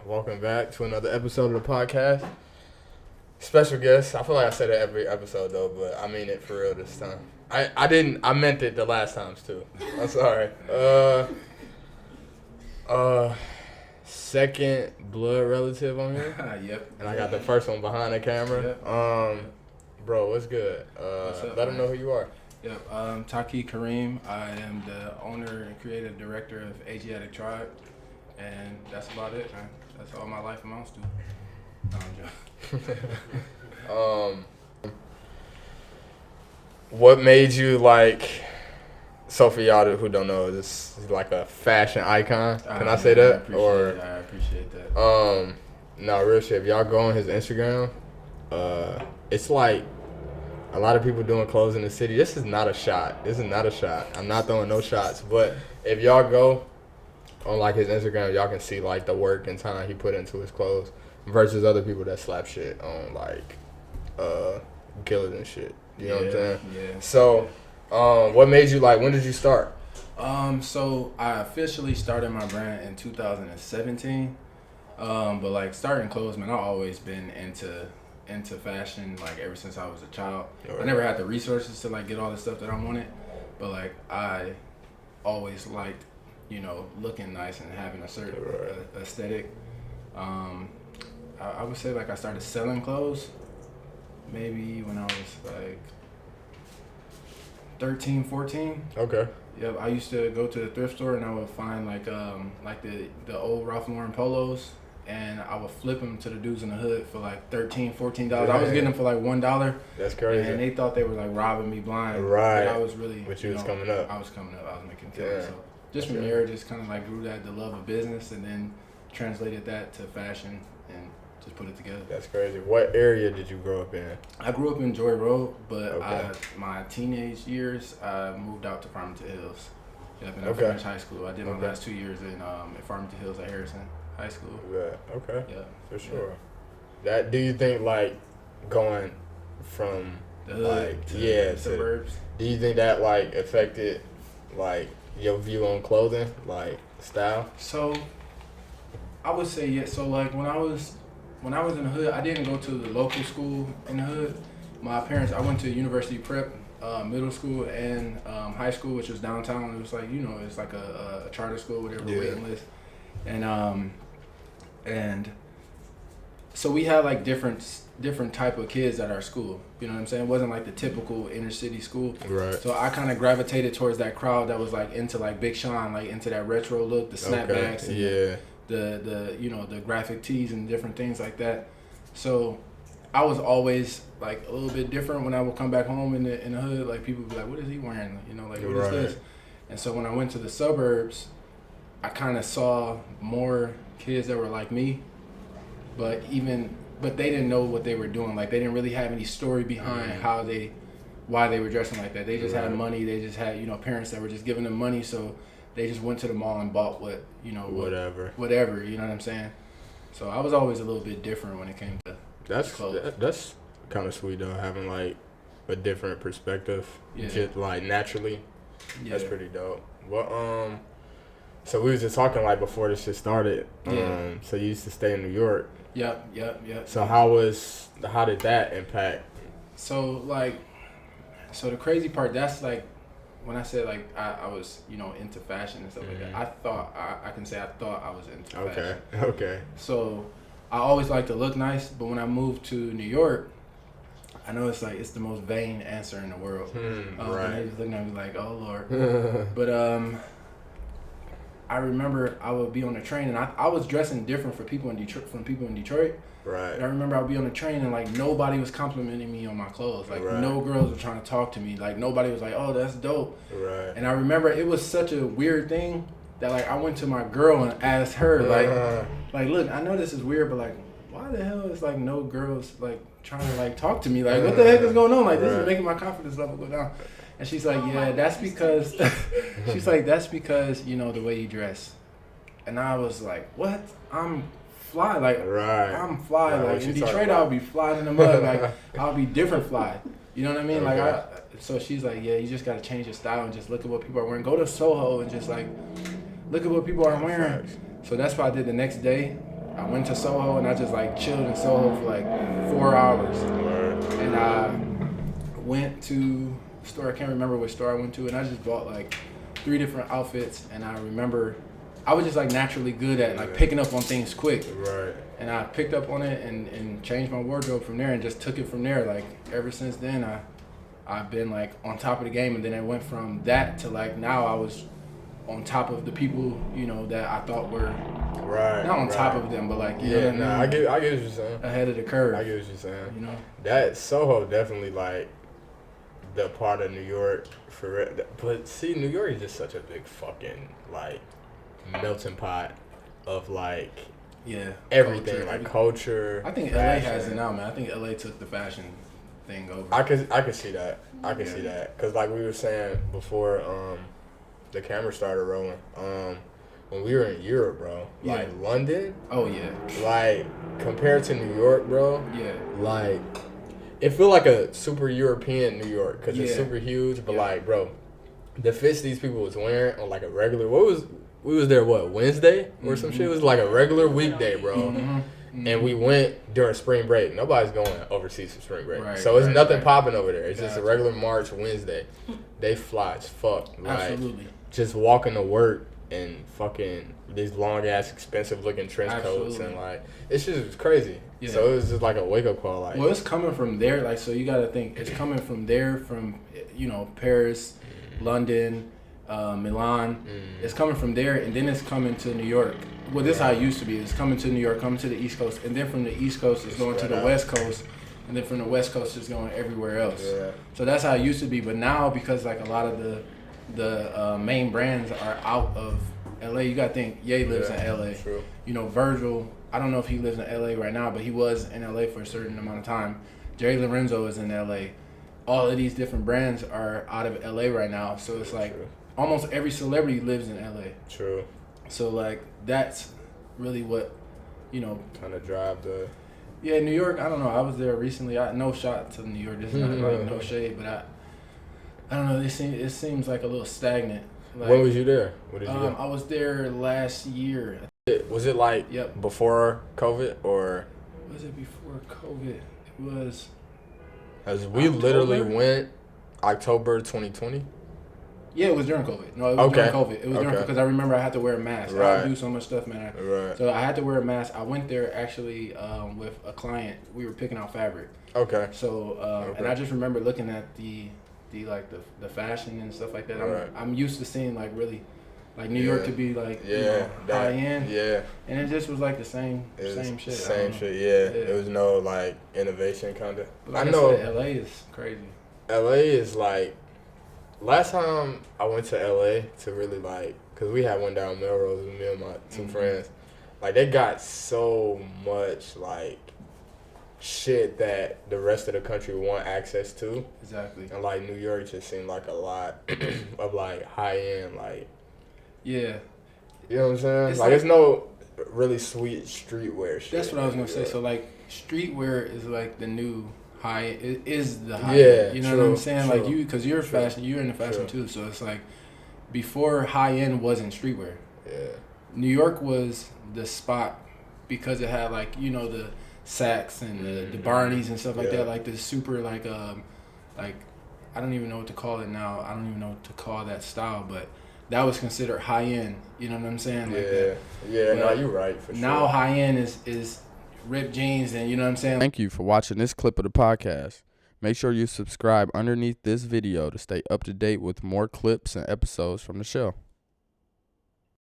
Welcome back to another episode of the podcast. Special guest. I feel like I said it every episode though, but I mean it for real this time. I didn't. I meant it the last times too. I'm sorry. Second blood relative on here. Yep. And I got the first one behind the camera. Yep. Bro, what's good? What's up, let them know who you are. Yep. Taqee Karriem. I am the owner and creative director of Asiatic Tribe, and that's about it, man. That's all my life amounts to. No, I'm joking. What made you like? So for y'all who don't know, this is like a fashion icon. Can I say that? I appreciate that. No, real shit. If y'all go on his Instagram, it's like a lot of people doing clothes in the city. This is not a shot. I'm not throwing no shots. But if y'all go on like his Instagram, y'all can see like the work and time he put into his clothes versus other people that slap shit on like Gillard and shit. You know what I'm saying? Yeah. So, what made you like? When did you start? So I officially started my brand in 2017. But like starting clothes, man, I've always been into fashion like ever since I was a child. Right. I never had the resources to like get all the stuff that I wanted, but like I always liked, looking nice and having a certain aesthetic. I would say like I started selling clothes maybe when I was like 13, 14. Okay. Yep, I used to go to the thrift store and I would find like the old Ralph Lauren polos, and I would flip them to the dudes in the hood for like $13, $14. I was getting them for like $1. That's crazy. And they thought they were like robbing me blind. Right. But I was really. But you was coming up. I was coming up. I was making kills. So just from there, just kind of like grew the love of business, and then translated that to fashion and just put it together. That's crazy. What area did you grow up in? I grew up in Joy Road, but my teenage years, I moved out to Farmington Hills. Yep, and I finished high school. I did my last 2 years in Farmington Hills at Harrison High School. Yeah. Okay. Yeah. For sure. That. Do you think like going from the hood to the suburbs? Do you think that like affected like your view on clothing, like style? So I would say yes. So like when I was in the hood, I didn't go to the local school in the hood. My parents, I went to University Prep, middle school and high school, which was downtown. It was like, it's like a charter school, whatever, waiting list. And so we had like different type of kids at our school. You know what I'm saying? It wasn't like the typical inner city school. Right. So I kind of gravitated towards that crowd that was like into like Big Sean, like into that retro look, the snapbacks, and the graphic tees and different things like that. So I was always like a little bit different when I would come back home in the hood. Like people would be like, "What is he wearing? What is this?" And so when I went to the suburbs, I kind of saw more kids that were like me, but they didn't know what they were doing. Like they didn't really have any story behind why they were dressing like that. They just had money. They just had parents that were just giving them money, so they just went to the mall and bought whatever. You know what I'm saying? So I was always a little bit different when it came to clothes. That's kind of sweet though, having like a different perspective, just like naturally. Yeah. That's pretty dope. Well, so we was just talking like before this shit started. So you used to stay in New York. Yep. So how did that impact? So the crazy part, that's like when I said like I was into fashion and stuff like that. I thought I I was into fashion. Okay. So I always liked to look nice, but when I moved to New York, I know it's the most vain answer in the world. Right. And they just looking at me like, oh Lord. But I remember I would be on the train and I was dressing different from people in Detroit. Right. And I remember I would be on the train and like nobody was complimenting me on my clothes. Like no girls were trying to talk to me. Like nobody was like, oh, that's dope. Right. And I remember it was such a weird thing that like I went to my girl and asked her like look, I know this is weird, but like why the hell is like no girls like trying to like talk to me? Like what the heck is going on? Like this is making my confidence level go down. And she's like, that's because the way you dress. And I was like, what? I'm fly. Like I'm fly. Like in Detroit, I'll be fly in the mud. Like I'll be different fly. You know what I mean? Like so she's like, you just got to change your style and just look at what people are wearing. Go to Soho and just like look at what people are wearing. So that's what I did the next day. I went to Soho and I just like chilled in Soho for like 4 hours. And I went to a store, I can't remember which store I went to, and I just bought like 3 different outfits. And I remember I was just like naturally good at like picking up on things quick. Right. And I picked up on it and changed my wardrobe from there and just took it from there. Like ever since then, I've been like on top of the game. And then it went from that to like now I was on top of the people, you know, that I thought were not on top of them, but like, you know what I mean? I get what you're saying. Ahead of the curve. I get what you're saying. You know? That Soho definitely like the part of New York for real. But see, New York is just such a big fucking like melting pot of like everything, like culture. I think LA has it now, man. I think LA took the fashion thing over. I could see that. I could see that because like we were saying before, the camera started rolling. When we were in Europe, bro, like London. Oh yeah. Like compared to New York, bro. Yeah. Like it feel like a super European New York because it's super huge. But like, bro, the fits these people was wearing on like a regular. We was there Wednesday or some shit. It was like a regular weekday, bro. And we went during spring break. Nobody's going overseas for spring break. So it's nothing popping over there. It's just a regular March Wednesday. They fly as fuck. Like, absolutely. Just walking to work and fucking these long ass expensive looking trench coats and like it's just crazy. Yeah. So it was just like a wake up call. Like, well, it's coming from there. Like, so you got to think it's coming from there, from Paris, London, Milan. It's coming from there, and then it's coming to New York. Well, this is how it used to be. It's coming to New York, coming to the East Coast, and then from the East Coast it's going to the West Coast, and then from the West Coast it's going everywhere else. Yeah. So that's how it used to be. But now, because like a lot of the main brands are out of LA, you gotta think Ye lives in LA. True. You know, Virgil, I don't know if he lives in LA right now, but he was in LA for a certain amount of time. Jerry Lorenzo is in LA. All of these different brands are out of LA right now. So it's like almost every celebrity lives in LA. True. So like that's really what, kind of drive the. Yeah, New York. I don't know. I was there recently. No shot to New York. This is not like no shade, but I don't know. It seems like a little stagnant. Like, when was you there? What did you do? I was there last year. Was it like before COVID or? Was it before COVID? It was. As we literally went October 2020. Yeah, it was during COVID. No, it was during COVID. It was during because I remember I had to wear a mask. I had to do so much stuff, man. So I had to wear a mask. I went there actually with a client. We were picking out fabric. Okay. So and I just remember looking at the fashion and stuff like that. I'm used to seeing like really like New York to be like high end. Yeah. And it just was like the same shit. Same shit. Yeah. It was no like innovation kind of. Like I know LA is crazy. LA is like. Last time I went to LA to really like, cause we had one down Melrose with me and my two friends. Like they got so much like shit that the rest of the country want access to. Exactly. And like New York just seemed like a lot of like high end like. Yeah. You know what I'm saying? Like it's no really sweet streetwear shit. That's what I was gonna say. So like streetwear is like the new high. It is the high. Yeah, you know what I'm saying? Like you, because you're fashion, you're into fashion too. So it's like before high end wasn't streetwear. Yeah. New York was the spot because it had like the Saks and the Barneys and stuff like that. Like the super like I don't even know what to call it now. I don't even know what to call that style, but that was considered high end. You know what I'm saying? Like that. Yeah. No, you're right for sure. Now high end is ripped jeans and you know what I'm saying? Thank you for watching this clip of the podcast. Make sure you subscribe underneath this video to stay up to date with more clips and episodes from the show.